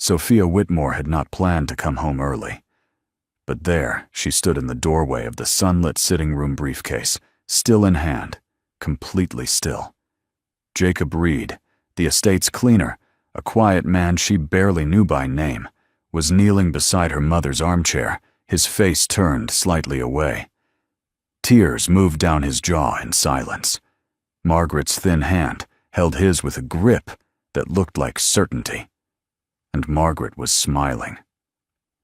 Sophia Whitmore had not planned to come home early. But there she stood in the doorway of the sunlit sitting room briefcase, still in hand, completely still. Jacob Reed, the estate's cleaner, a quiet man she barely knew by name, was kneeling beside her mother's armchair, his face turned slightly away. Tears moved down his jaw in silence. Margaret's thin hand held his with a grip that looked like certainty. And Margaret was smiling.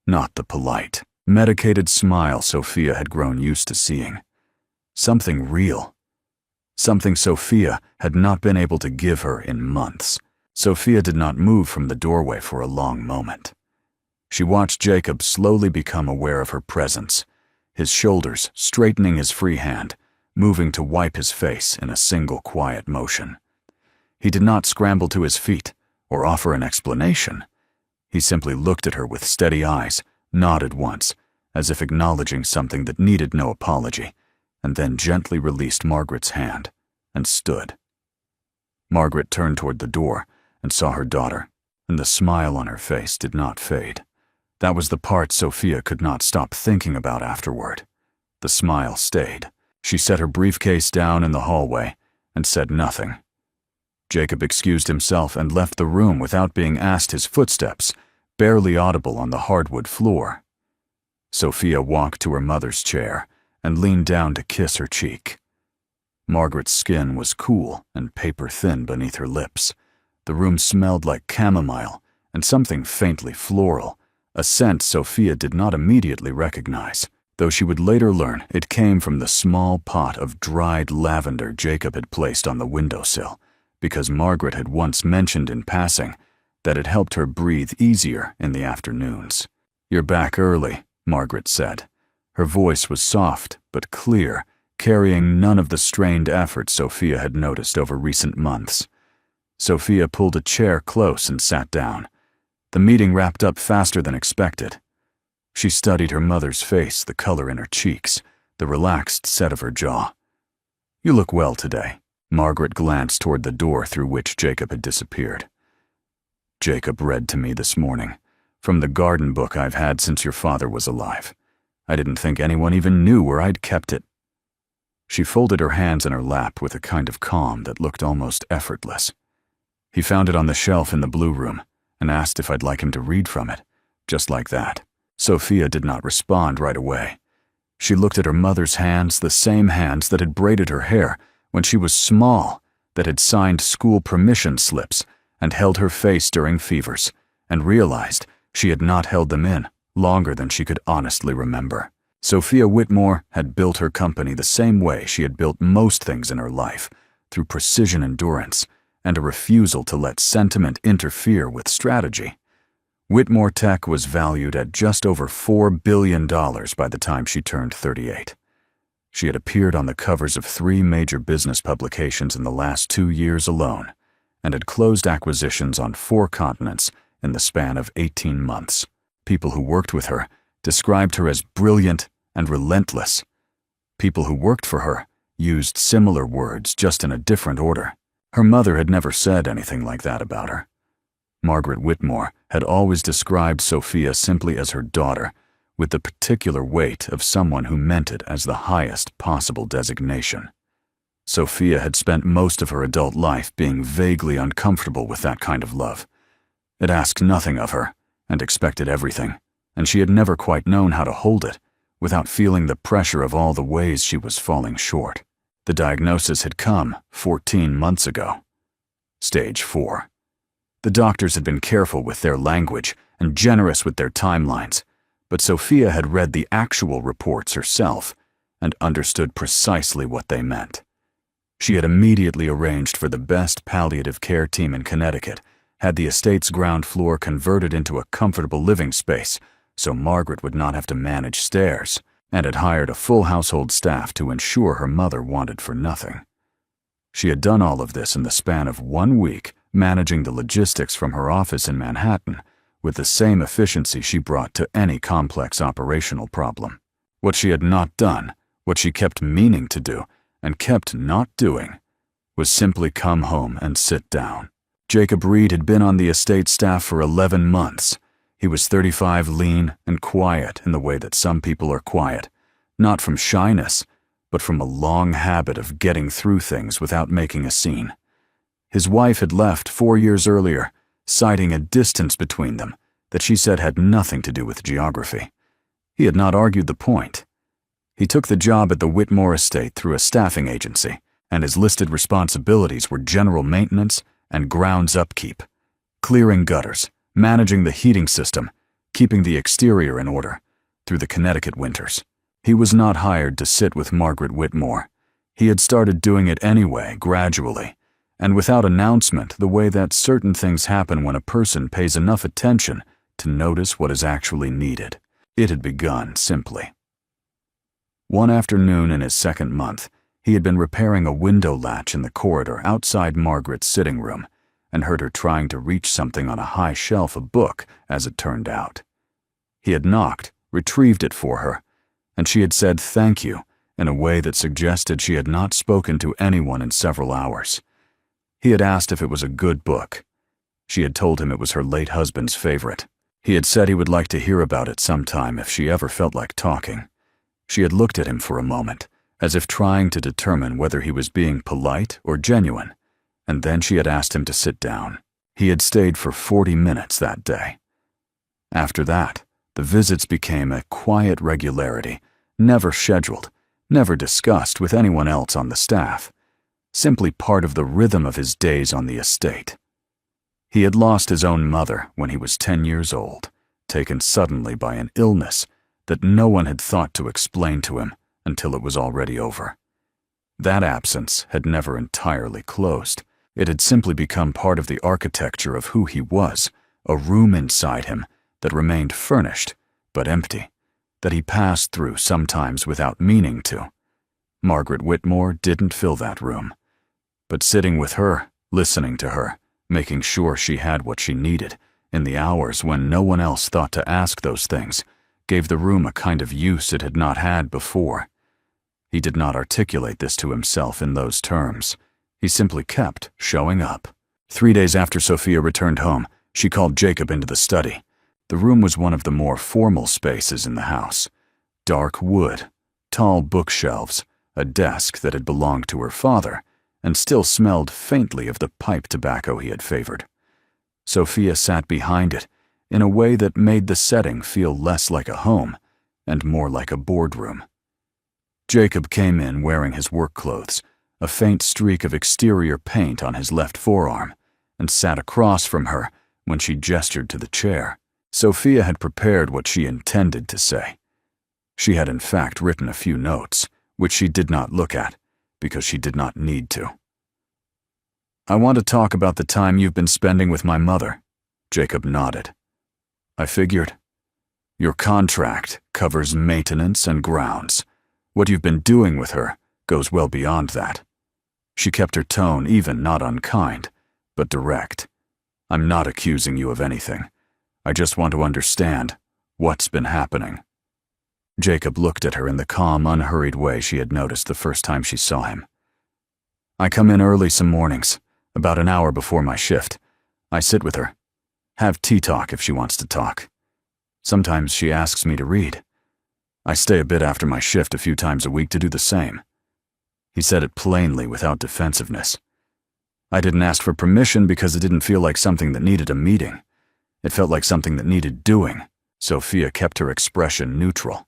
Not the polite, medicated smile Sophia had grown used to seeing. Something real. Something Sophia had not been able to give her in months. Sophia did not move from the doorway for a long moment. She watched Jacob slowly become aware of her presence, his shoulders straightening his free hand, moving to wipe his face in a single quiet motion. He did not scramble to his feet or offer an explanation. He simply looked at her with steady eyes, nodded once, as if acknowledging something that needed no apology, and then gently released Margaret's hand and stood. Margaret turned toward the door and saw her daughter, and the smile on her face did not fade. That was the part Sophia could not stop thinking about afterward. The smile stayed. She set her briefcase down in the hallway and said nothing. Jacob excused himself and left the room without being asked, his footsteps barely audible on the hardwood floor. Sophia walked to her mother's chair and leaned down to kiss her cheek. Margaret's skin was cool and paper-thin beneath her lips. The room smelled like chamomile and something faintly floral, a scent Sophia did not immediately recognize, though she would later learn it came from the small pot of dried lavender Jacob had placed on the windowsill, because Margaret had once mentioned in passing that it helped her breathe easier in the afternoons. "You're back early," Margaret said. Her voice was soft but clear, carrying none of the strained effort Sophia had noticed over recent months. Sophia pulled a chair close and sat down. The meeting wrapped up faster than expected. She studied her mother's face, the color in her cheeks, the relaxed set of her jaw. "You look well today." Margaret glanced toward the door through which Jacob had disappeared. "Jacob read to me this morning, from the garden book I've had since your father was alive. I didn't think anyone even knew where I'd kept it." She folded her hands in her lap with a kind of calm that looked almost effortless. "He found it on the shelf in the blue room and asked if I'd like him to read from it, just like that." Sophia did not respond right away. She looked at her mother's hands, the same hands that had braided her hair when she was small, that had signed school permission slips and held her face during fevers, and realized she had not held them in longer than she could honestly remember. Sophia Whitmore had built her company the same way she had built most things in her life, through precision endurance and a refusal to let sentiment interfere with strategy. Whitmore Tech was valued at just over $4 billion by the time she turned 38. She had appeared on the covers of 3 major business publications in the last 2 years alone, and had closed acquisitions on 4 continents in the span of 18 months. People who worked with her described her as brilliant and relentless. People who worked for her used similar words, just in a different order. Her mother had never said anything like that about her. Margaret Whitmore had always described Sophia simply as her daughter, with the particular weight of someone who meant it as the highest possible designation. Sophia had spent most of her adult life being vaguely uncomfortable with that kind of love. It asked nothing of her and expected everything, and she had never quite known how to hold it without feeling the pressure of all the ways she was falling short. The diagnosis had come 14 months ago. Stage 4. The doctors had been careful with their language and generous with their timelines, but Sophia had read the actual reports herself and understood precisely what they meant. She had immediately arranged for the best palliative care team in Connecticut, had the estate's ground floor converted into a comfortable living space so Margaret would not have to manage stairs, and had hired a full household staff to ensure her mother wanted for nothing. She had done all of this in the span of 1 week, managing the logistics from her office in Manhattan with the same efficiency she brought to any complex operational problem. What she had not done, what she kept meaning to do, and kept not doing, was simply come home and sit down. Jacob Reed had been on the estate staff for 11 months. He was 35, lean, and quiet in the way that some people are quiet, not from shyness, but from a long habit of getting through things without making a scene. His wife had left 4 years earlier, citing a distance between them that she said had nothing to do with geography. He had not argued the point. He took the job at the Whitmore estate through a staffing agency, and his listed responsibilities were general maintenance and grounds upkeep, clearing gutters, managing the heating system, keeping the exterior in order through the Connecticut winters. He was not hired to sit with Margaret Whitmore. He had started doing it anyway, gradually, and without announcement, the way that certain things happen when a person pays enough attention to notice what is actually needed. It had begun simply. One afternoon in his second month, he had been repairing a window latch in the corridor outside Margaret's sitting room and heard her trying to reach something on a high shelf, a book, as it turned out. He had knocked, retrieved it for her, and she had said thank you in a way that suggested she had not spoken to anyone in several hours. He had asked if it was a good book. She had told him it was her late husband's favorite. He had said he would like to hear about it sometime if she ever felt like talking. She had looked at him for a moment, as if trying to determine whether he was being polite or genuine, and then she had asked him to sit down. He had stayed for 40 minutes that day. After that, the visits became a quiet regularity, never scheduled, never discussed with anyone else on the staff, simply part of the rhythm of his days on the estate. He had lost his own mother when he was 10 years old, taken suddenly by an illness that no one had thought to explain to him until it was already over. That absence had never entirely closed. It had simply become part of the architecture of who he was, a room inside him that remained furnished but empty, that he passed through sometimes without meaning to. Margaret Whitmore didn't fill that room, but sitting with her, listening to her, making sure she had what she needed in the hours when no one else thought to ask those things, gave the room a kind of use it had not had before. He did not articulate this to himself in those terms. He simply kept showing up. 3 days after Sophia returned home, she called Jacob into the study. The room was one of the more formal spaces in the house. Dark wood, tall bookshelves, a desk that had belonged to her father, and still smelled faintly of the pipe tobacco he had favored. Sophia sat behind it in a way that made the setting feel less like a home and more like a boardroom. Jacob came in wearing his work clothes, a faint streak of exterior paint on his left forearm, and sat across from her when she gestured to the chair. Sophia had prepared what she intended to say. She had in fact written a few notes, which she did not look at, because she did not need to. "I want to talk about the time you've been spending with my mother." Jacob nodded. "I figured. Your contract covers maintenance and grounds. What you've been doing with her goes well beyond that." She kept her tone even, not unkind, but direct. "I'm not accusing you of anything. I just want to understand what's been happening." Jacob looked at her in the calm, unhurried way she had noticed the first time she saw him. "I come in early some mornings, about an hour before my shift. I sit with her, have tea talk if she wants to talk. Sometimes she asks me to read. I stay a bit after my shift a few times a week to do the same." He said it plainly, without defensiveness. "I didn't ask for permission because it didn't feel like something that needed a meeting. It felt like something that needed doing." Sophia kept her expression neutral.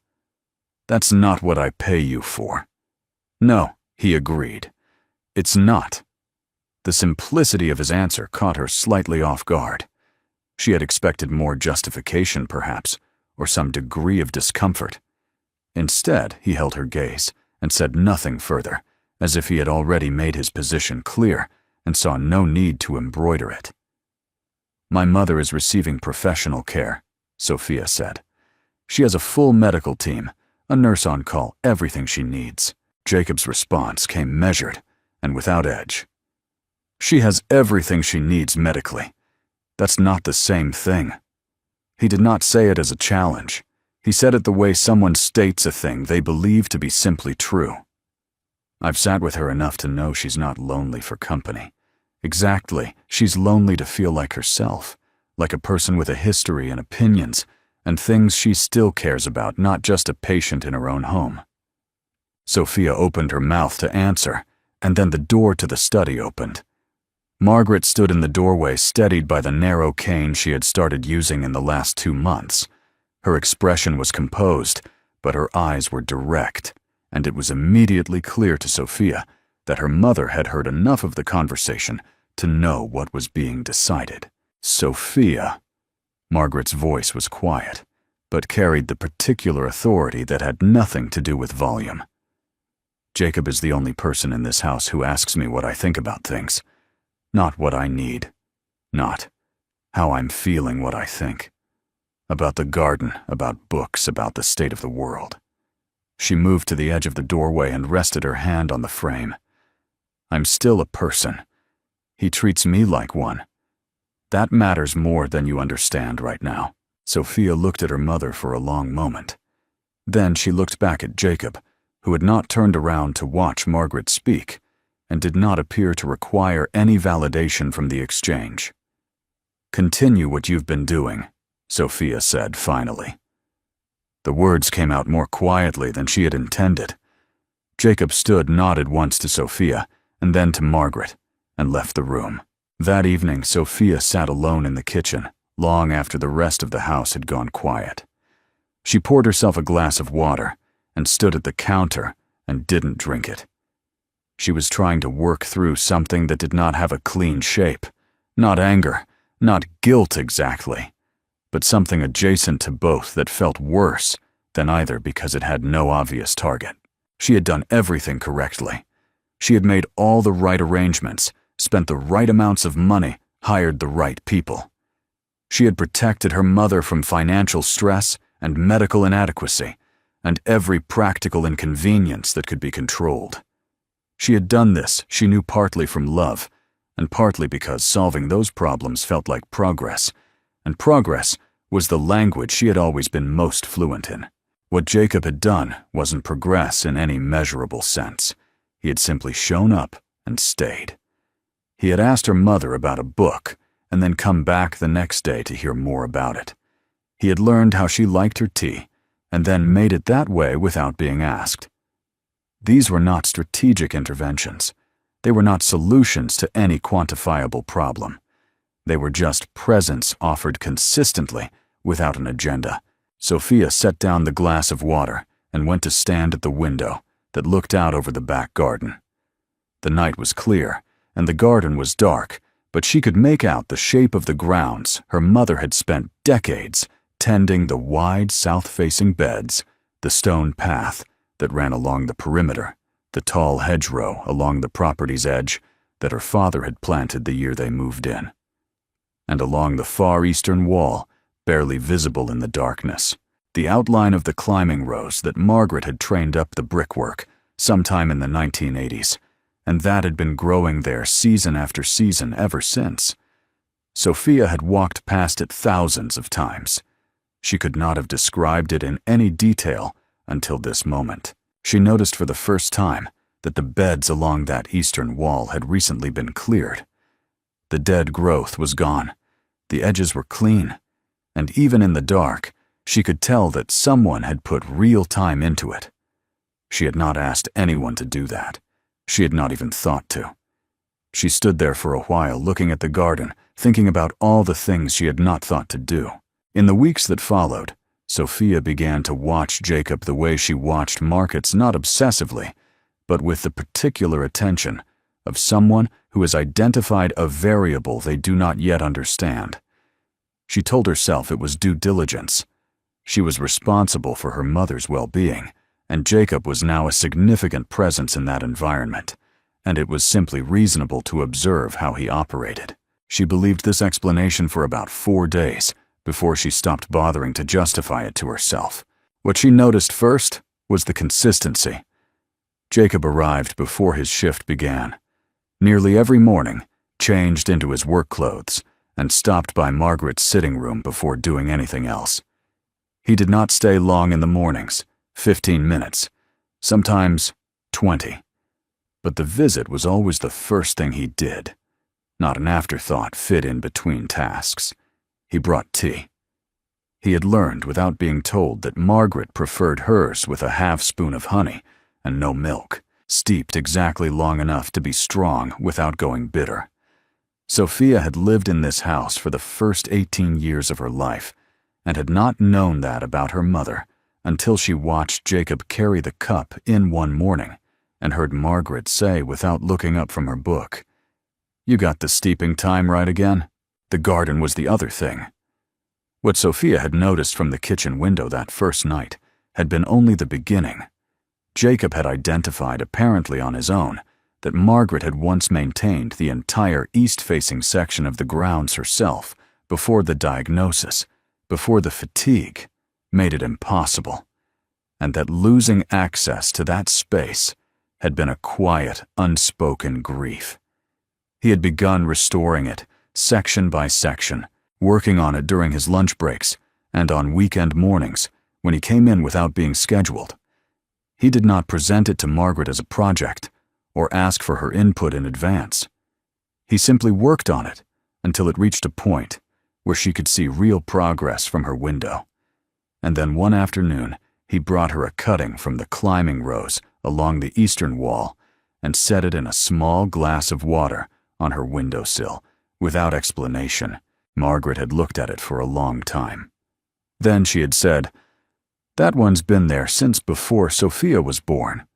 "That's not what I pay you for." "No," he agreed. "It's not." The simplicity of his answer caught her slightly off guard. She had expected more justification, perhaps, or some degree of discomfort. Instead, he held her gaze and said nothing further, as if he had already made his position clear and saw no need to embroider it. "My mother is receiving professional care," Sophia said. "She has a full medical team, a nurse on call, everything she needs." Jacob's response came measured and without edge. "She has everything she needs medically. That's not the same thing." He did not say it as a challenge. He said it the way someone states a thing they believe to be simply true. "I've sat with her enough to know she's not lonely for company. Exactly, she's lonely to feel like herself, like a person with a history and opinions, and things she still cares about, not just a patient in her own home. Sophia opened her mouth to answer, and then the door to the study opened. Margaret stood in the doorway, steadied by the narrow cane she had started using in the last 2 months. Her expression was composed, but her eyes were direct, and it was immediately clear to Sophia that her mother had heard enough of the conversation to know what was being decided. "Sophia." Margaret's voice was quiet, but carried the particular authority that had nothing to do with volume. "Jacob is the only person in this house who asks me what I think about things. Not what I need. Not how I'm feeling what I think. About the garden, about books, about the state of the world." She moved to the edge of the doorway and rested her hand on the frame. "I'm still a person. He treats me like one. That matters more than you understand right now." Sophia looked at her mother for a long moment. Then she looked back at Jacob, who had not turned around to watch Margaret speak, and did not appear to require any validation from the exchange. "Continue what you've been doing," Sophia said finally. The words came out more quietly than she had intended. Jacob stood, nodded once to Sophia, and then to Margaret, and left the room. That evening, Sophia sat alone in the kitchen, long after the rest of the house had gone quiet. She poured herself a glass of water, and stood at the counter and didn't drink it. She was trying to work through something that did not have a clean shape. Not anger, not guilt exactly, but something adjacent to both that felt worse than either because it had no obvious target. She had done everything correctly. She had made all the right arrangements, spent the right amounts of money, hired the right people. She had protected her mother from financial stress and medical inadequacy, and every practical inconvenience that could be controlled. She had done this, she knew, partly from love, and partly because solving those problems felt like progress, and progress was the language she had always been most fluent in. What Jacob had done wasn't progress in any measurable sense. He had simply shown up and stayed. He had asked her mother about a book, and then come back the next day to hear more about it. He had learned how she liked her tea, and then made it that way without being asked. These were not strategic interventions. They were not solutions to any quantifiable problem. They were just presence offered consistently without an agenda. Sophia set down the glass of water and went to stand at the window that looked out over the back garden. The night was clear, and the garden was dark, but she could make out the shape of the grounds her mother had spent decades tending: the wide south-facing beds, the stone path that ran along the perimeter, the tall hedgerow along the property's edge that her father had planted the year they moved in, and along the far eastern wall, barely visible in the darkness, the outline of the climbing rows that Margaret had trained up the brickwork sometime in the 1980s, and that had been growing there season after season ever since. Sophia had walked past it thousands of times. She could not have described it in any detail until this moment. She noticed for the first time that the beds along that eastern wall had recently been cleared. The dead growth was gone. The edges were clean, and even in the dark, she could tell that someone had put real time into it. She had not asked anyone to do that. She had not even thought to. She stood there for a while, looking at the garden, thinking about all the things she had not thought to do. In the weeks that followed, Sophia began to watch Jacob the way she watched markets, not obsessively, but with the particular attention of someone who has identified a variable they do not yet understand. She told herself it was due diligence. She was responsible for her mother's well-being, and Jacob was now a significant presence in that environment, and it was simply reasonable to observe how he operated. She believed this explanation for about 4 days before she stopped bothering to justify it to herself. What she noticed first was the consistency. Jacob arrived before his shift began. Nearly every morning, changed into his work clothes, and stopped by Margaret's sitting room before doing anything else. He did not stay long in the mornings, 15 minutes, sometimes 20. But the visit was always the first thing he did. not an afterthought fit in between tasks. He brought tea. He had learned without being told that Margaret preferred hers with a half-spoon of honey and no milk, steeped exactly long enough to be strong without going bitter. Sophia had lived in this house for the first 18 years of her life and had not known that about her mother until she watched Jacob carry the cup in one morning and heard Margaret say without looking up from her book, "You got the steeping time right again?" The garden was the other thing. What Sophia had noticed from the kitchen window that first night had been only the beginning. Jacob had identified, apparently on his own, that Margaret had once maintained the entire east-facing section of the grounds herself before the diagnosis, before the fatigue, made it impossible, and that losing access to that space had been a quiet, unspoken grief. He had begun restoring it, section by section, working on it during his lunch breaks and on weekend mornings when he came in without being scheduled. He did not present it to Margaret as a project or ask for her input in advance. He simply worked on it until it reached a point where she could see real progress from her window. And then one afternoon, he brought her a cutting from the climbing rose along the eastern wall and set it in a small glass of water on her windowsill, without explanation. Margaret had looked at it for a long time. Then she had said, "That one's been there since before Sophia was born."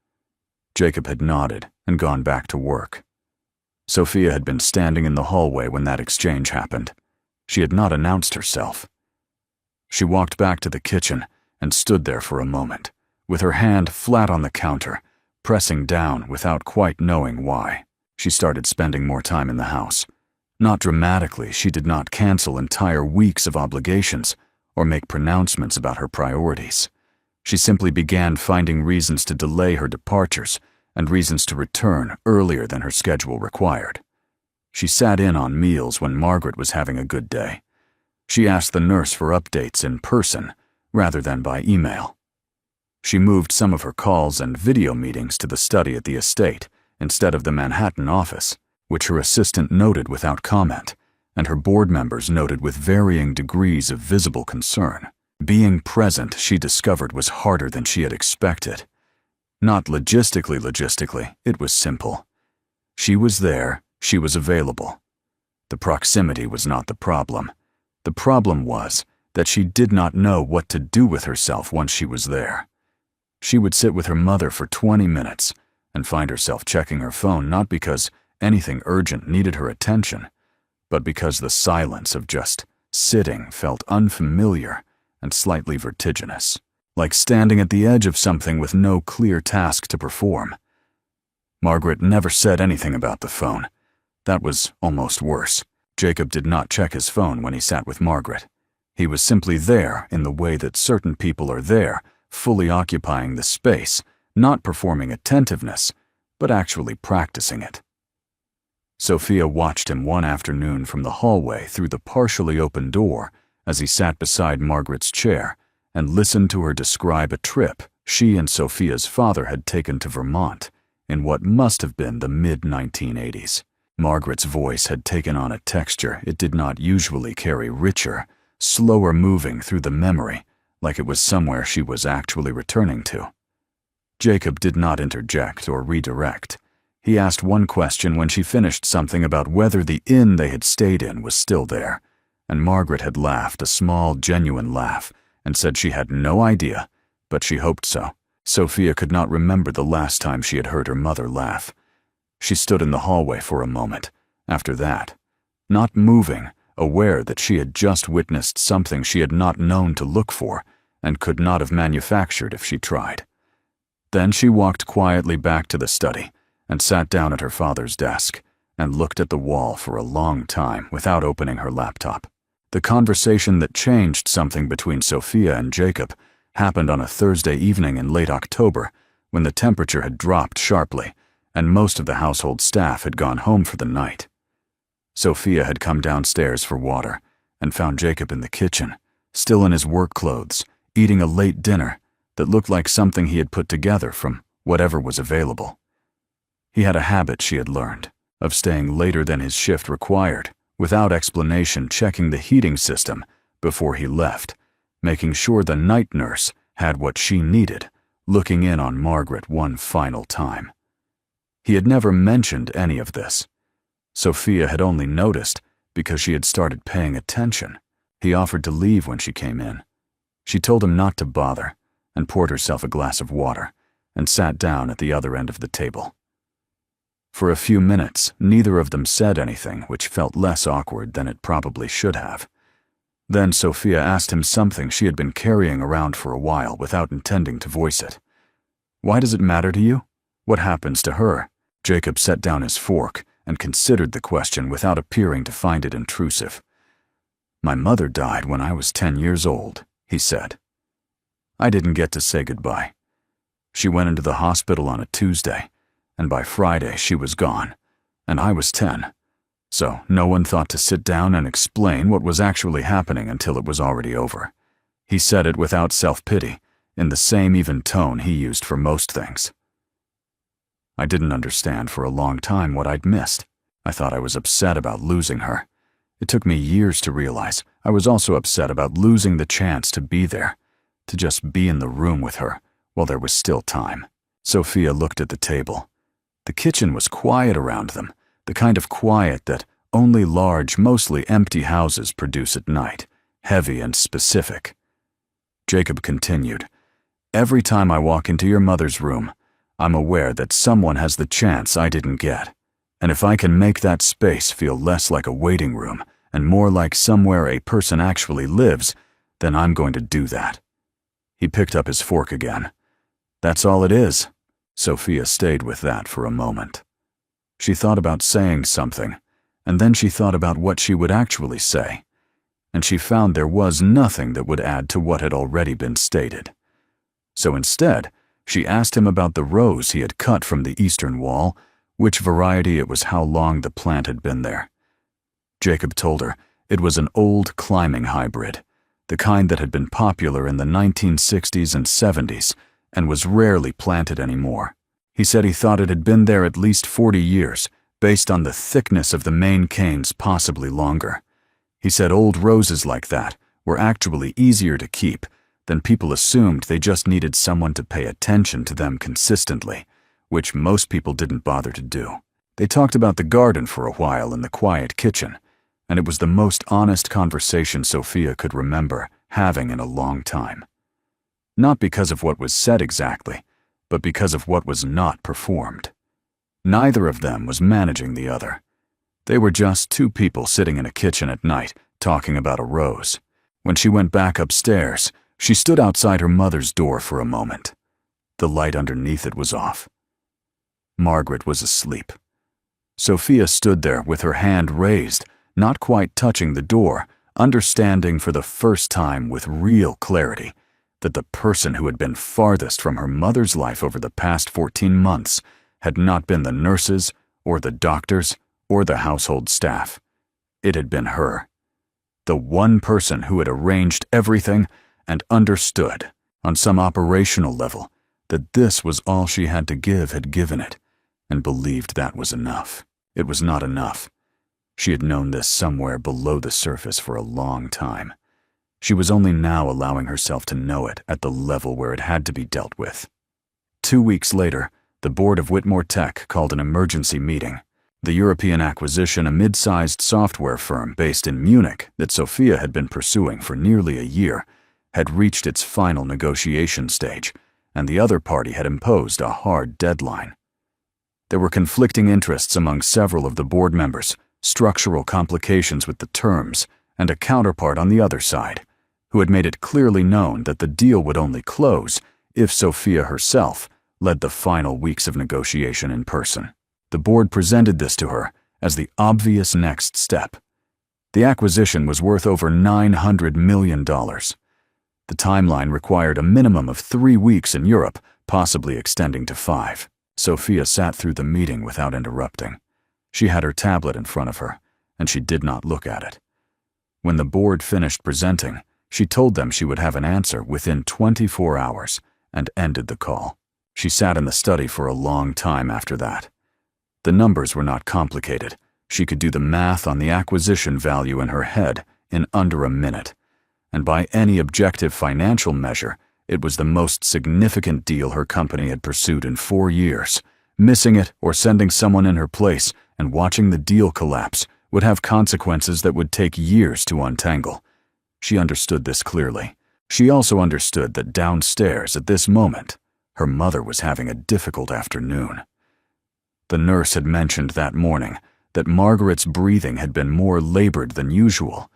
Jacob had nodded and gone back to work. Sophia had been standing in the hallway when that exchange happened. She had not announced herself. She walked back to the kitchen and stood there for a moment, with her hand flat on the counter, pressing down without quite knowing why. She started spending more time in the house. Not dramatically, she did not cancel entire weeks of obligations or make pronouncements about her priorities. She simply began finding reasons to delay her departures and reasons to return earlier than her schedule required. She sat in on meals when Margaret was having a good day. She asked the nurse for updates in person rather than by email. She moved some of her calls and video meetings to the study at the estate instead of the Manhattan office, which her assistant noted without comment, and her board members noted with varying degrees of visible concern. Being present, she discovered, was harder than she had expected. Not logistically, it was simple. She was there, she was available. The proximity was not the problem. The problem was that she did not know what to do with herself once she was there. She would sit with her mother for 20 minutes and find herself checking her phone not because anything urgent needed her attention, but because the silence of just sitting felt unfamiliar and slightly vertiginous, like standing at the edge of something with no clear task to perform. Margaret never said anything about the phone. That was almost worse. Jacob did not check his phone when he sat with Margaret. He was simply there in the way that certain people are there, fully occupying the space, not performing attentiveness, but actually practicing it. Sophia watched him one afternoon from the hallway through the partially open door as he sat beside Margaret's chair and listened to her describe a trip she and Sophia's father had taken to Vermont in what must have been the mid-1980s. Margaret's voice had taken on a texture it did not usually carry, richer, slower moving through the memory, like it was somewhere she was actually returning to. Jacob did not interject or redirect. He asked one question when she finished something about whether the inn they had stayed in was still there, and Margaret had laughed a small, genuine laugh and said she had no idea, but she hoped so. Sophia could not remember the last time she had heard her mother laugh. She stood in the hallway for a moment, after that, not moving, aware that she had just witnessed something she had not known to look for and could not have manufactured if she tried. Then she walked quietly back to the study and sat down at her father's desk and looked at the wall for a long time without opening her laptop. The conversation that changed something between Sophia and Jacob happened on a Thursday evening in late October when the temperature had dropped sharply and most of the household staff had gone home for the night. Sophia had come downstairs for water and found Jacob in the kitchen, still in his work clothes, eating a late dinner that looked like something he had put together from whatever was available. He had a habit she had learned, of staying later than his shift required, without explanation checking the heating system before he left, making sure the night nurse had what she needed, looking in on Margaret one final time. He had never mentioned any of this. Sophia had only noticed because she had started paying attention. He offered to leave when she came in. She told him not to bother and poured herself a glass of water and sat down at the other end of the table. For a few minutes, neither of them said anything, which felt less awkward than it probably should have. Then Sophia asked him something she had been carrying around for a while without intending to voice it. "Why does it matter to you? What happens to her?" Jacob set down his fork and considered the question without appearing to find it intrusive. "My mother died when I was 10 years old," he said. "I didn't get to say goodbye. She went into the hospital on a Tuesday, and by Friday she was gone, and I was 10. So no one thought to sit down and explain what was actually happening until it was already over." He said it without self-pity, in the same even tone he used for most things. "I didn't understand for a long time what I'd missed. I thought I was upset about losing her. It took me years to realize I was also upset about losing the chance to be there, to just be in the room with her while there was still time." Sophia looked at the table. The kitchen was quiet around them, the kind of quiet that only large, mostly empty houses produce at night, heavy and specific. Jacob continued, "Every time I walk into your mother's room, I'm aware that someone has the chance I didn't get. And if I can make that space feel less like a waiting room and more like somewhere a person actually lives, then I'm going to do that." He picked up his fork again. "That's all it is." Sophia stayed with that for a moment. She thought about saying something, and then she thought about what she would actually say, and she found there was nothing that would add to what had already been stated. So instead, she asked him about the rose he had cut from the eastern wall, which variety it was, how long the plant had been there. Jacob told her it was an old climbing hybrid, the kind that had been popular in the 1960s and 70s and was rarely planted anymore. He said he thought it had been there at least 40 years, based on the thickness of the main canes, possibly longer. He said old roses like that were actually easier to keep than people assumed. They just needed someone to pay attention to them consistently, which most people didn't bother to do. They talked about the garden for a while in the quiet kitchen, and it was the most honest conversation Sophia could remember having in a long time. Not because of what was said exactly, but because of what was not performed. Neither of them was managing the other. They were just two people sitting in a kitchen at night, talking about a rose. When she went back upstairs, she stood outside her mother's door for a moment. The light underneath it was off. Margaret was asleep. Sophia stood there with her hand raised, not quite touching the door, understanding for the first time with real clarity that the person who had been farthest from her mother's life over the past 14 months had not been the nurses or the doctors or the household staff. It had been her. The one person who had arranged everything and understood, on some operational level, that this was all she had to give, had given it, and believed that was enough. It was not enough. She had known this somewhere below the surface for a long time. She was only now allowing herself to know it at the level where it had to be dealt with. 2 weeks later, the board of Whitmore Tech called an emergency meeting. The European acquisition, a mid-sized software firm based in Munich that Sophia had been pursuing for nearly a year, had reached its final negotiation stage, and the other party had imposed a hard deadline. There were conflicting interests among several of the board members, structural complications with the terms, and a counterpart on the other side, who had made it clearly known that the deal would only close if Sophia herself led the final weeks of negotiation in person. The board presented this to her as the obvious next step. The acquisition was worth over $900 million. The timeline required a minimum of 3 weeks in Europe, possibly extending to 5. Sophia sat through the meeting without interrupting. She had her tablet in front of her, and she did not look at it. When the board finished presenting, she told them she would have an answer within 24 hours and ended the call. She sat in the study for a long time after that. The numbers were not complicated. She could do the math on the acquisition value in her head in under a minute. And by any objective financial measure, it was the most significant deal her company had pursued in 4 years. Missing it or sending someone in her place and watching the deal collapse would have consequences that would take years to untangle. She understood this clearly. She also understood that downstairs at this moment, her mother was having a difficult afternoon. The nurse had mentioned that morning that Margaret's breathing had been more labored than usual,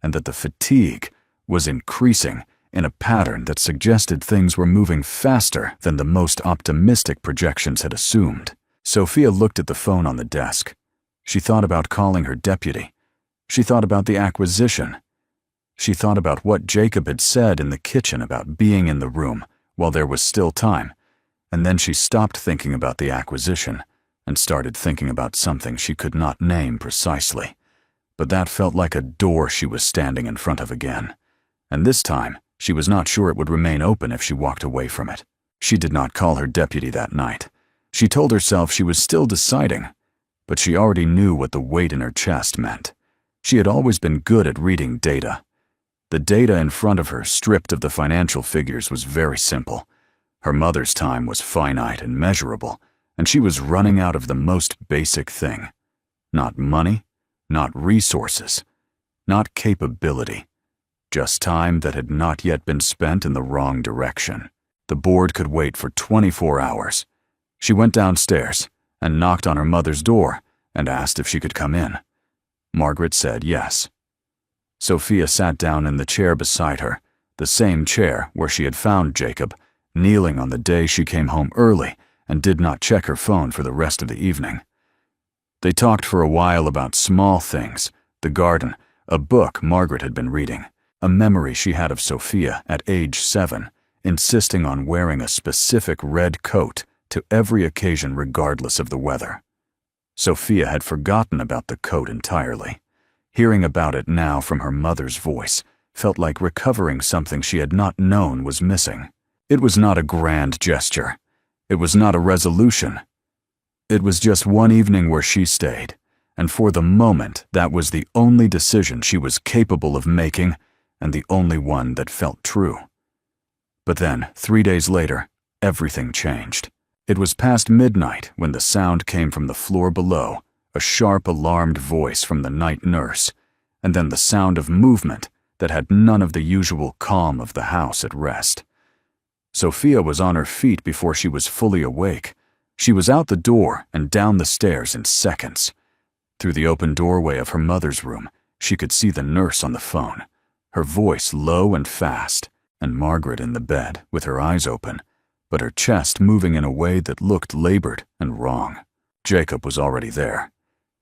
and that the fatigue was increasing in a pattern that suggested things were moving faster than the most optimistic projections had assumed. Sophia looked at the phone on the desk. She thought about calling her deputy. She thought about the acquisition. She thought about what Jacob had said in the kitchen about being in the room while there was still time, and then she stopped thinking about the acquisition and started thinking about something she could not name precisely. But that felt like a door she was standing in front of again, and this time she was not sure it would remain open if she walked away from it. She did not call her deputy that night. She told herself she was still deciding, but she already knew what the weight in her chest meant. She had always been good at reading data. The data in front of her, stripped of the financial figures, was very simple. Her mother's time was finite and measurable, and she was running out of the most basic thing. Not money, not resources, not capability. Just time that had not yet been spent in the wrong direction. The board could wait for 24 hours. She went downstairs and knocked on her mother's door and asked if she could come in. Margaret said yes. Sophia sat down in the chair beside her, the same chair where she had found Jacob, kneeling on the day she came home early and did not check her phone for the rest of the evening. They talked for a while about small things, the garden, a book Margaret had been reading, a memory she had of Sophia at age 7, insisting on wearing a specific red coat to every occasion regardless of the weather. Sophia had forgotten about the coat entirely. Hearing about it now from her mother's voice felt like recovering something she had not known was missing. It was not a grand gesture. It was not a resolution. It was just one evening where she stayed, and for the moment that was the only decision she was capable of making and the only one that felt true. But then, 3 days later, everything changed. It was past midnight when the sound came from the floor below, a sharp, alarmed voice from the night nurse, and then the sound of movement that had none of the usual calm of the house at rest. Sophia was on her feet before she was fully awake. She was out the door and down the stairs in seconds. Through the open doorway of her mother's room, she could see the nurse on the phone, her voice low and fast, and Margaret in the bed with her eyes open, but her chest moving in a way that looked labored and wrong. Jacob was already there.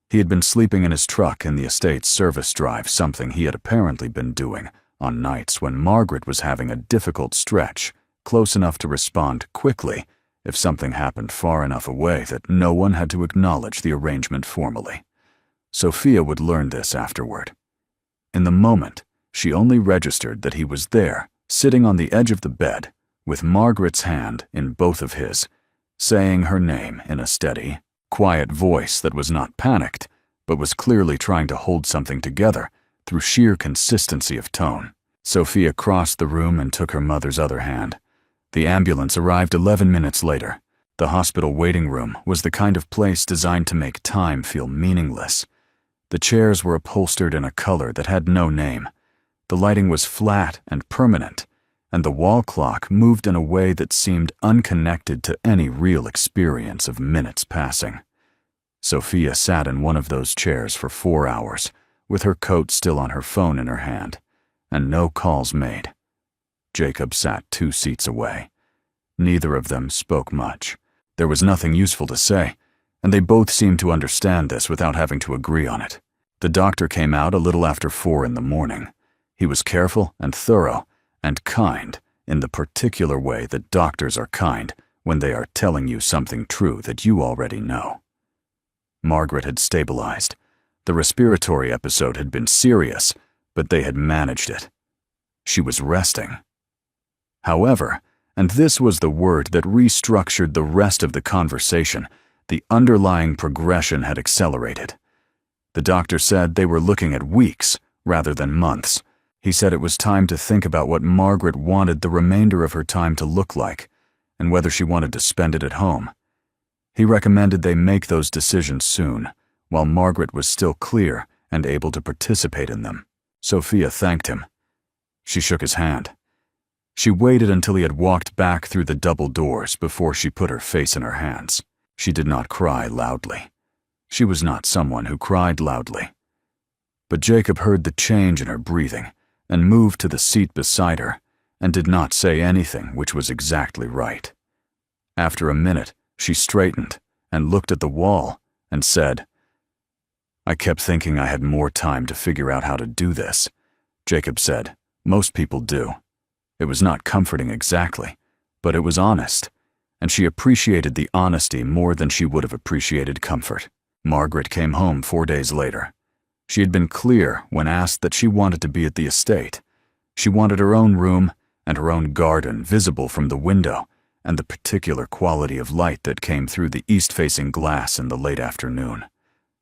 He had been sleeping in his truck in the estate's service drive, something he had apparently been doing on nights when Margaret was having a difficult stretch, close enough to respond quickly if something happened far enough away that no one had to acknowledge the arrangement formally. Sophia would learn this afterward. In the moment, she only registered that he was there, sitting on the edge of the bed, with Margaret's hand in both of his, saying her name in a steady, quiet voice that was not panicked, but was clearly trying to hold something together through sheer consistency of tone. Sophia crossed the room and took her mother's other hand. The ambulance arrived 11 minutes later. The hospital waiting room was the kind of place designed to make time feel meaningless. The chairs were upholstered in a color that had no name. The lighting was flat and permanent, and the wall clock moved in a way that seemed unconnected to any real experience of minutes passing. Sophia sat in one of those chairs for 4 hours, with her coat still on her phone in her hand, and no calls made. Jacob sat 2 seats away. Neither of them spoke much. There was nothing useful to say, and they both seemed to understand this without having to agree on it. The doctor came out a little after 4 in the morning. He was careful and thorough, and kind in the particular way that doctors are kind when they are telling you something true that you already know. Margaret had stabilized. The respiratory episode had been serious, but they had managed it. She was resting. However, and this was the word that restructured the rest of the conversation, The underlying progression had accelerated. The doctor said they were looking at weeks rather than months. He said it was time to think about what Margaret wanted the remainder of her time to look like, and whether she wanted to spend it at home. He recommended they make those decisions soon, while Margaret was still clear and able to participate in them. Sophia thanked him. She shook his hand. She waited until he had walked back through the double doors before she put her face in her hands. She did not cry loudly. She was not someone who cried loudly. But Jacob heard the change in her breathing and moved to the seat beside her and did not say anything, which was exactly right. After a minute, she straightened and looked at the wall and said, "I kept thinking I had more time to figure out how to do this." Jacob said, "Most people do." It was not comforting exactly, but it was honest, and she appreciated the honesty more than she would have appreciated comfort. Margaret came home 4 days later. She had been clear when asked that she wanted to be at the estate. She wanted her own room and her own garden visible from the window, and the particular quality of light that came through the east-facing glass in the late afternoon.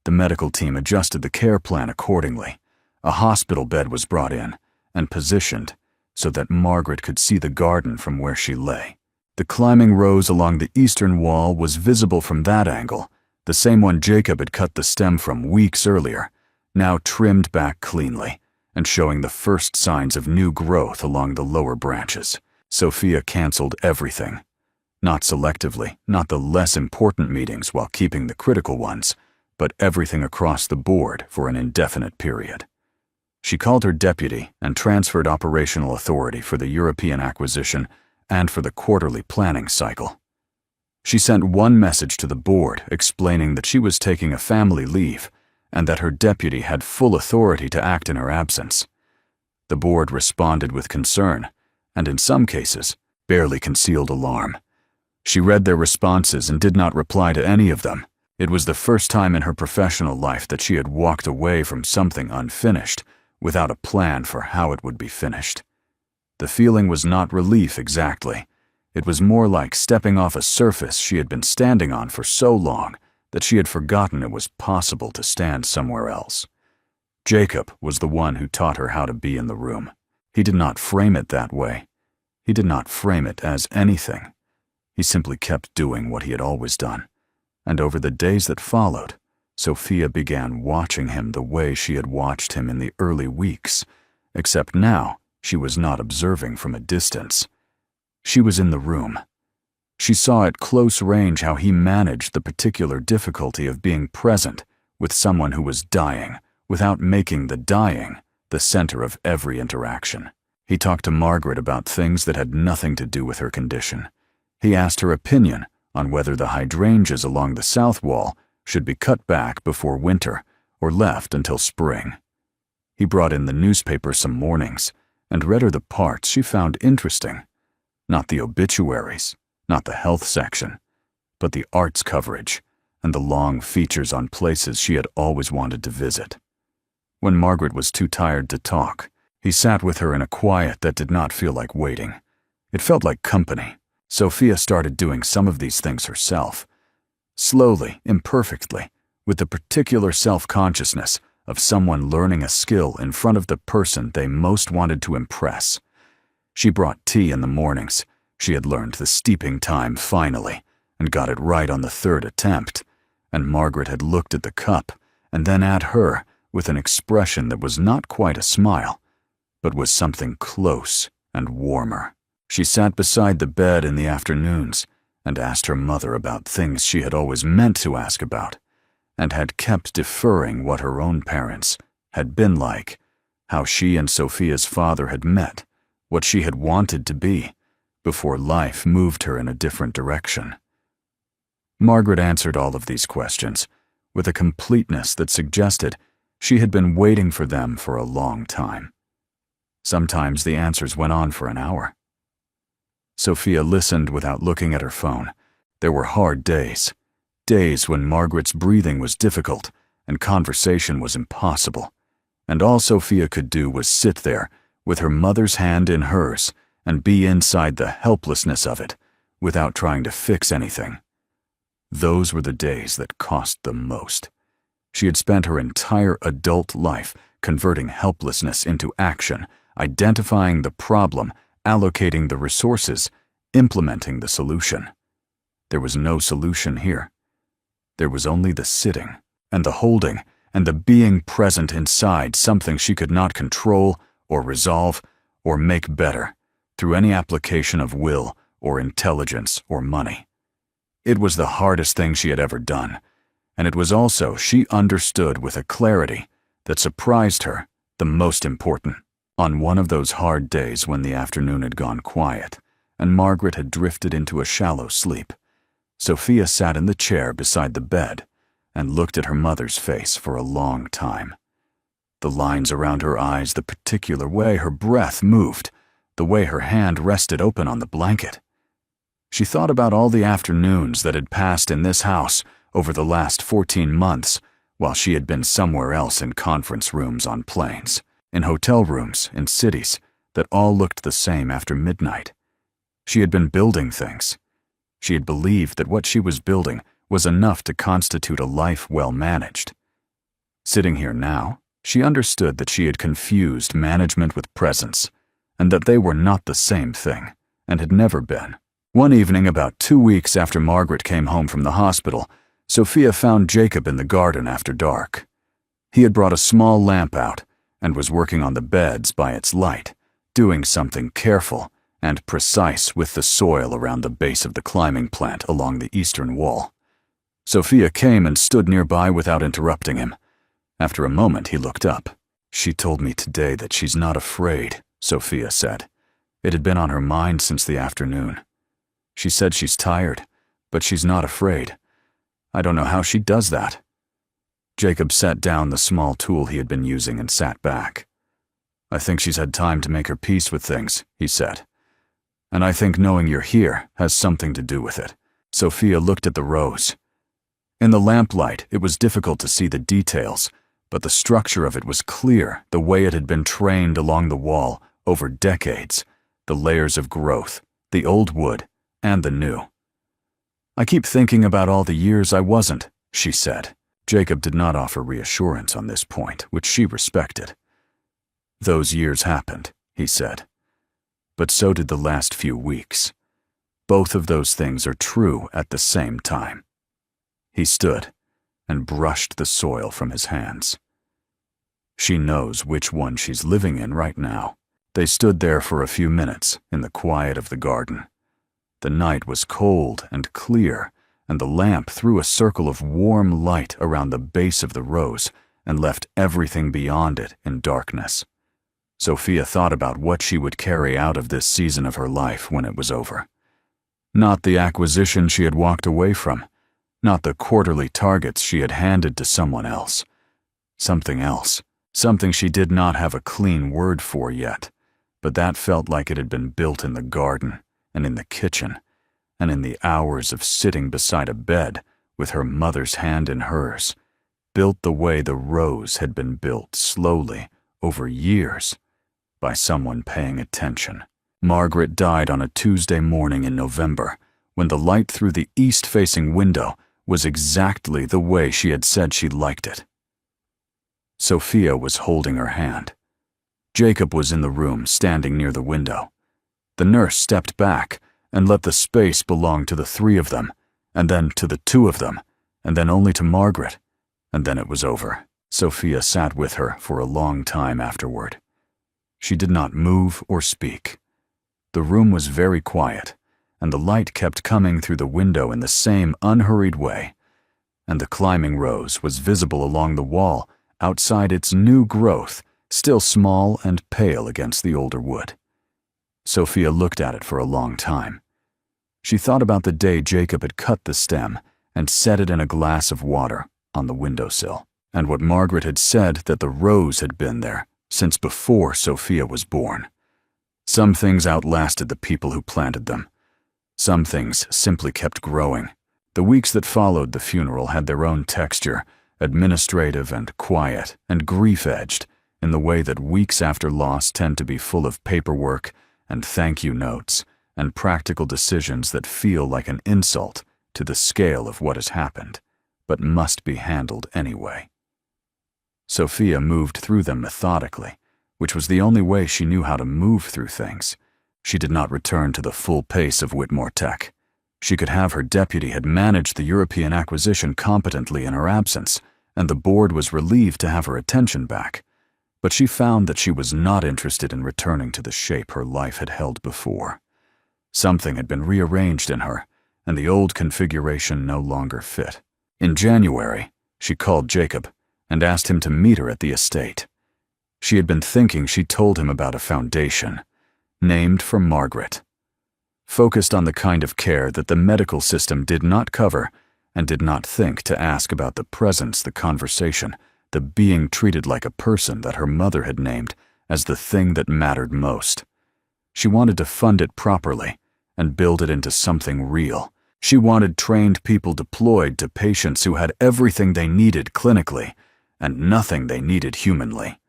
The medical team adjusted the care plan accordingly. A hospital bed was brought in and positioned so that Margaret could see the garden from where she lay. The climbing rose along the eastern wall was visible from that angle, the same one Jacob had cut the stem from weeks earlier, now trimmed back cleanly and showing the first signs of new growth along the lower branches. Sophia canceled everything. Not selectively, not the less important meetings while keeping the critical ones, but everything across the board for an indefinite period. She called her deputy and transferred operational authority for the European acquisition and for the quarterly planning cycle. She sent one message to the board explaining that she was taking a family leave and that her deputy had full authority to act in her absence. The board responded with concern, and in some cases, barely concealed alarm. She read their responses and did not reply to any of them. It was the first time in her professional life that she had walked away from something unfinished without a plan for how it would be finished. The feeling was not relief exactly. It was more like stepping off a surface she had been standing on for so long that she had forgotten it was possible to stand somewhere else. Jacob was the one who taught her how to be in the room. He did not frame it that way. He did not frame it as anything. He simply kept doing what he had always done. And over the days that followed, Sophia began watching him the way she had watched him in the early weeks, except now she was not observing from a distance. She was in the room. She saw at close range how he managed the particular difficulty of being present with someone who was dying without making the dying the center of every interaction. He talked to Margaret about things that had nothing to do with her condition. He asked her opinion on whether the hydrangeas along the south wall should be cut back before winter or left until spring. He brought in the newspaper some mornings and read her the parts she found interesting. Not the obituaries, not the health section, but the arts coverage and the long features on places she had always wanted to visit. When Margaret was too tired to talk, he sat with her in a quiet that did not feel like waiting. It felt like company. Sophia started doing some of these things herself. Slowly, imperfectly, with the particular self-consciousness of someone learning a skill in front of the person they most wanted to impress. She brought tea in the mornings. She had learned the steeping time finally, and got it right on the third attempt, and Margaret had looked at the cup and then at her with an expression that was not quite a smile, but was something close and warmer. She sat beside the bed in the afternoons and asked her mother about things she had always meant to ask about, and had kept deferring what her own parents had been like, how she and Sophia's father had met, what she had wanted to be, before life moved her in a different direction. Margaret answered all of these questions with a completeness that suggested she had been waiting for them for a long time. Sometimes the answers went on for an hour. Sophia listened without looking at her phone. There were hard days. Days when Margaret's breathing was difficult and conversation was impossible. And all Sophia could do was sit there with her mother's hand in hers and be inside the helplessness of it without trying to fix anything. Those were the days that cost the most. She had spent her entire adult life converting helplessness into action, identifying the problem, allocating the resources, implementing the solution. There was no solution here. There was only the sitting, and the holding, and the being present inside something she could not control or resolve or make better through any application of will or intelligence or money. It was the hardest thing she had ever done, and it was also, she understood with a clarity that surprised her, the most important. On one of those hard days when the afternoon had gone quiet, and Margaret had drifted into a shallow sleep, Sophia sat in the chair beside the bed and looked at her mother's face for a long time. The lines around her eyes, the particular way her breath moved, the way her hand rested open on the blanket. She thought about all the afternoons that had passed in this house over the last 14 months while she had been somewhere else in conference rooms on planes, in hotel rooms, in cities that all looked the same after midnight. She had been building things. She had believed that what she was building was enough to constitute a life well managed. Sitting here now, she understood that she had confused management with presence, and that they were not the same thing, and had never been. One evening, about 2 weeks after Margaret came home from the hospital, Sophia found Jacob in the garden after dark. He had brought a small lamp out and was working on the beds by its light, doing something careful and precise with the soil around the base of the climbing plant along the eastern wall. Sophia came and stood nearby without interrupting him. After a moment, he looked up. "She told me today that she's not afraid," Sophia said. It had been on her mind since the afternoon. She said she's tired, but she's not afraid. I don't know how she does that. Jacob set down the small tool he had been using and sat back. "I think she's had time to make her peace with things," he said. "And I think knowing you're here has something to do with it." Sophia looked at the rose. In the lamplight, it was difficult to see the details, but the structure of it was clear, the way it had been trained along the wall over decades, the layers of growth, the old wood, and the new. "I keep thinking about all the years I wasn't," she said. Jacob did not offer reassurance on this point, which she respected. "Those years happened," he said. "But so did the last few weeks. Both of those things are true at the same time." He stood and brushed the soil from his hands. "She knows which one she's living in right now." They stood there for a few minutes in the quiet of the garden. The night was cold and clear, and the lamp threw a circle of warm light around the base of the rose and left everything beyond it in darkness. Sophia thought about what she would carry out of this season of her life when it was over. Not the acquisition she had walked away from, not the quarterly targets she had handed to someone else. Something else, something she did not have a clean word for yet, but that felt like it had been built in the garden and in the kitchen, and in the hours of sitting beside a bed with her mother's hand in hers, built the way the rose had been built slowly over years by someone paying attention. Margaret died on a Tuesday morning in November, when the light through the east-facing window was exactly the way she had said she liked it. Sophia was holding her hand. Jacob was in the room, standing near the window. The nurse stepped back and let the space belong to the three of them, and then to the two of them, and then only to Margaret, and then it was over. Sophia sat with her for a long time afterward. She did not move or speak. The room was very quiet, and the light kept coming through the window in the same unhurried way, and the climbing rose was visible along the wall outside its new growth, still small and pale against the older wood. Sophia looked at it for a long time. She thought about the day Jacob had cut the stem and set it in a glass of water on the windowsill, and what Margaret had said that the rose had been there since before Sophia was born. Some things outlasted the people who planted them. Some things simply kept growing. The weeks that followed the funeral had their own texture, administrative and quiet and grief-edged, in the way that weeks after loss tend to be full of paperwork and thank-you notes and practical decisions that feel like an insult to the scale of what has happened, but must be handled anyway. Sophia moved through them methodically, which was the only way she knew how to move through things. She did not return to the full pace of Whitmore Tech. She could have her deputy had managed the European acquisition competently in her absence, and the board was relieved to have her attention back. But she found that she was not interested in returning to the shape her life had held before. Something had been rearranged in her, and the old configuration no longer fit. In January, she called Jacob and asked him to meet her at the estate. She had been thinking she told him about a foundation, named for Margaret, focused on the kind of care that the medical system did not cover and did not think to ask about the presence, the conversation, the being treated like a person that her mother had named as the thing that mattered most. She wanted to fund it properly and build it into something real. She wanted trained people deployed to patients who had everything they needed clinically and nothing they needed humanly.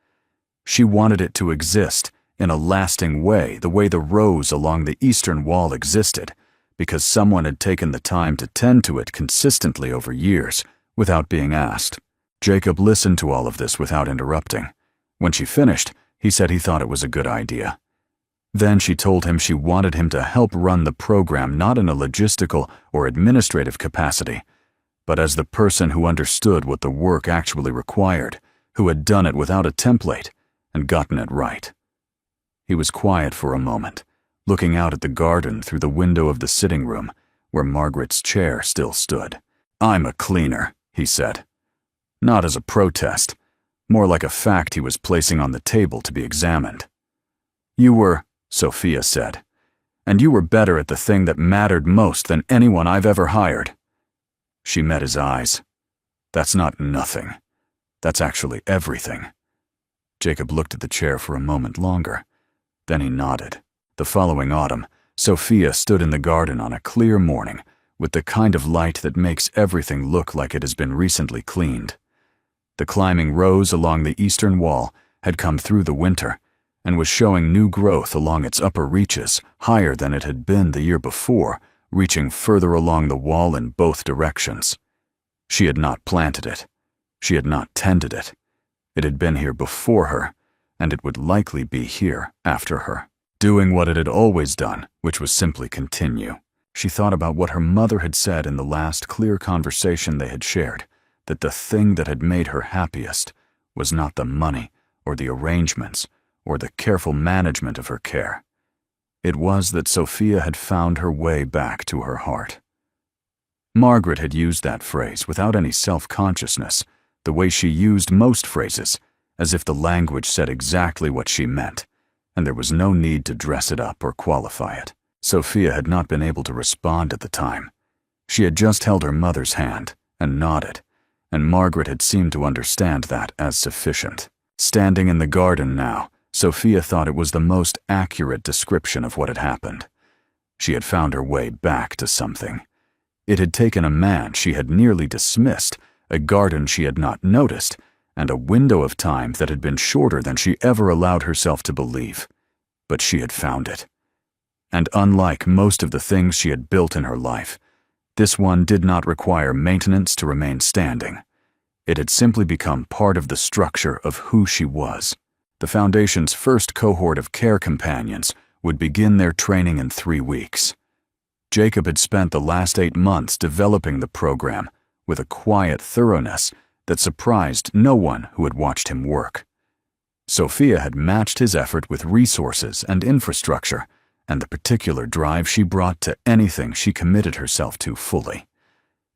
She wanted it to exist in a lasting way, the way the rows along the eastern wall existed, because someone had taken the time to tend to it consistently over years without being asked. Jacob listened to all of this without interrupting. When she finished, he said he thought it was a good idea. Then she told him she wanted him to help run the program not in a logistical or administrative capacity, but as the person who understood what the work actually required, who had done it without a template and gotten it right. He was quiet for a moment, looking out at the garden through the window of the sitting room, where Margaret's chair still stood. "I'm a cleaner," he said. Not as a protest, more like a fact he was placing on the table to be examined. "You were," Sophia said, "and you were better at the thing that mattered most than anyone I've ever hired." She met his eyes. "That's not nothing. That's actually everything." Jacob looked at the chair for a moment longer. Then he nodded. The following autumn, Sophia stood in the garden on a clear morning with the kind of light that makes everything look like it has been recently cleaned. The climbing rose along the eastern wall had come through the winter and was showing new growth along its upper reaches, higher than it had been the year before, reaching further along the wall in both directions. She had not planted it. She had not tended it. It had been here before her, and it would likely be here after her, doing what it had always done, which was simply continue. She thought about what her mother had said in the last clear conversation they had shared, that the thing that had made her happiest was not the money or the arrangements or the careful management of her care. It was that Sophia had found her way back to her heart. Margaret had used that phrase without any self-consciousness, the way she used most phrases, as if the language said exactly what she meant, and there was no need to dress it up or qualify it. Sophia had not been able to respond at the time. She had just held her mother's hand and nodded, and Margaret had seemed to understand that as sufficient. Standing in the garden now, Sophia thought it was the most accurate description of what had happened. She had found her way back to something. It had taken a man she had nearly dismissed, a garden she had not noticed, and a window of time that had been shorter than she ever allowed herself to believe. But she had found it. And unlike most of the things she had built in her life, this one did not require maintenance to remain standing. It had simply become part of the structure of who she was. The Foundation's first cohort of care companions would begin their training in 3 weeks. Jacob had spent the last 8 months developing the program with a quiet thoroughness that surprised no one who had watched him work. Sophia had matched his effort with resources and infrastructure, and the particular drive she brought to anything she committed herself to fully.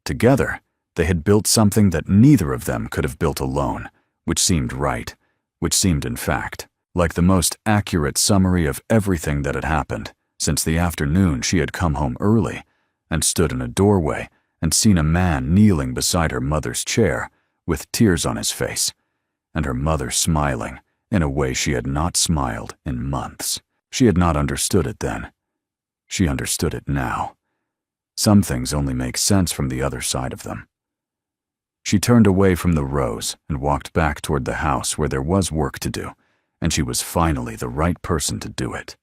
Together, they had built something that neither of them could have built alone, which seemed right, which seemed in fact like the most accurate summary of everything that had happened since the afternoon she had come home early and stood in a doorway and seen a man kneeling beside her mother's chair with tears on his face, and her mother smiling in a way she had not smiled in months. She had not understood it then. She understood it now. Some things only make sense from the other side of them. She turned away from the rose and walked back toward the house where there was work to do, and she was finally the right person to do it.